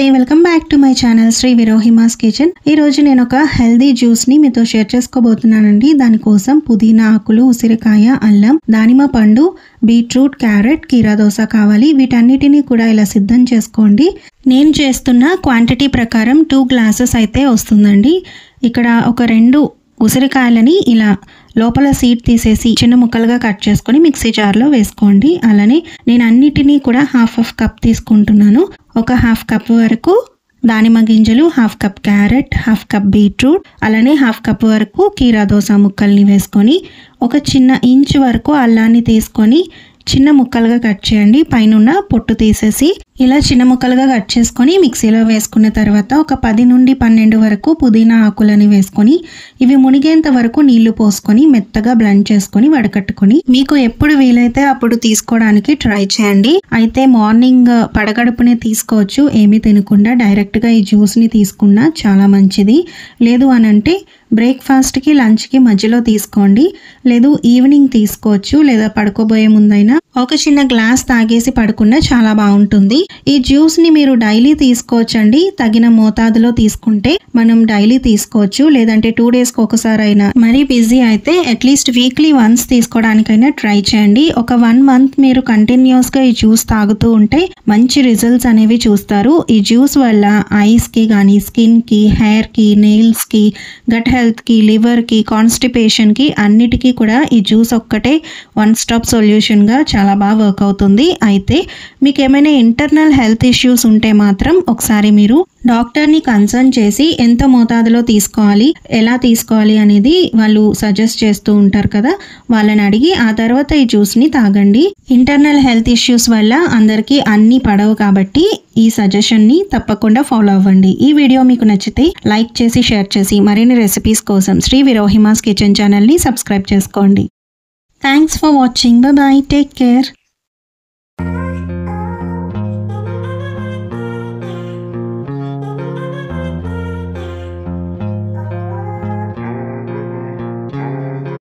నమస్తే welcome back to my channel Sri విరోహిమాస్ kitchen. ఈ రోజు నేను ఒక హెల్దీ జ్యూస్ ని మీతో షేర్ చేసుకోబోతున్నానండి। దానికోసం పుదీనా ఆకులు, ఉసిరికాయ, అల్లం, దానిమ్మ పండు, బీట్రూట్, క్యారెట్, కీరా దోస కావాలి। వీటన్నిటిని కూడా ఇలా సిద్ధం చేసుకోండి। నేను చేస్తున్న క్వాంటిటీ ప్రకారం 2 గ్లాసెస్ అయితే వస్తుందండి। ఇక్కడ ఒక 2 ఉసిరికాయలని ఇలా లోపల సీడ్ తీసేసి చిన్న ముక్కలుగా కట్ చేసుకొని మిక్సీ జార్లో వేసుకోండి। అలానే నేను అన్నిటినీ కూడా హాఫ్ కప్ తీసుకుంటున్నాను। ఒక హాఫ్ కప్ వరకు దానిమ్మ గింజలు, half cup carrot, half cup beetroot, అలానే హాఫ్ కప్ వరకు కీరా దోస ముక్కల్ని వేసుకొని ఒక చిన్న ఇంచ్ వరకు అల్లాన్ని తీసుకొని చిన్న ముక్కలుగా కట్ చేయండి। పైన పొట్టు తీసేసి ఇలా చిన్న ముక్కలుగా కట్ చేసుకొని మిక్సీలో వేసుకున్న తర్వాత ఒక 10 నుండి 12 వరకు పుదీనా ఆకులని వేసుకొని ఇవి మునిగేంత వరకు నీళ్లు పోసుకొని మెత్తగా బ్లెండ్ చేసుకొని వడకట్టుకొని మీకు ఎప్పుడు వీలైతే అప్పుడు తీసుకోవడానికి ట్రై చేయండి। అయితే మార్నింగ్ పడగడుపునే తీసుకోవచ్చు, ఏమీ తినకుండా డైరెక్ట్గా ఈ జ్యూస్ని తీసుకున్నా చాలా మంచిది। లేదు అనంటే బ్రేక్ఫాస్ట్కి, లంచ్కి మధ్యలో తీసుకోండి, లేదు ఈవినింగ్ తీసుకోవచ్చు, లేదా పడుకోబోయే ముందైనా ఒక చిన్న గ్లాస్ తాగేసి పడుకున్నా చాలా బాగుంటుంది। ఈ జ్యూస్ని మీరు డైలీ తీసుకోవచ్చండి, తగిన మోతాదులో తీసుకుంటే మనం డైలీ తీసుకోవచ్చు, లేదంటే 2 డేస్కి ఒకసారి అయినా, మరీ బిజీ అయితే అట్లీస్ట్ వీక్లీ వన్స్ తీసుకోవడానికైనా ట్రై చేయండి। ఒక 1 మంత్ మీరు కంటిన్యూస్గా ఈ జ్యూస్ తాగుతూ ఉంటే మంచి రిజల్ట్స్ అనేవి చూస్తారు। ఈ జ్యూస్ వల్ల ఐస్కి కానీ, స్కిన్కి, హెయిర్కి, నెయిల్స్కి, గట్ హెల్త్కి, లివర్కి, కాన్స్టిపేషన్కి అన్నిటికీ కూడా ఈ జ్యూస్ ఒక్కటే 1 స్టాప్ సొల్యూషన్గా చాలా బాగా వర్క్ అవుతుంది। అయితే మీకు ఏమైనా ఇంటర్నల్ హెల్త్ ఇష్యూస్ ఉంటే మాత్రం ఒకసారి మీరు డాక్టర్ని కన్సల్ట్ చేసి ఎంత మోతాదులో తీసుకోవాలి, ఎలా తీసుకోవాలి అనేది వాళ్ళు సజెస్ట్ చేస్తూ ఉంటారు కదా, వాళ్ళని అడిగి ఆ తర్వాత ఈ జ్యూస్ని తాగండి। ఇంటర్నల్ హెల్త్ ఇష్యూస్ వల్ల అందరికీ అన్నీ పడవు కాబట్టి ఈ సజెషన్ని తప్పకుండా ఫాలో అవ్వండి। ఈ వీడియో మీకు నచ్చితే లైక్ చేసి, షేర్ చేసి మరిన్ని రెసిపీస్ కోసం శ్రీ విరోహిమాస్ కిచెన్ ఛానల్ని సబ్స్క్రైబ్ చేసుకోండి। Thanks for watching, bye, take care.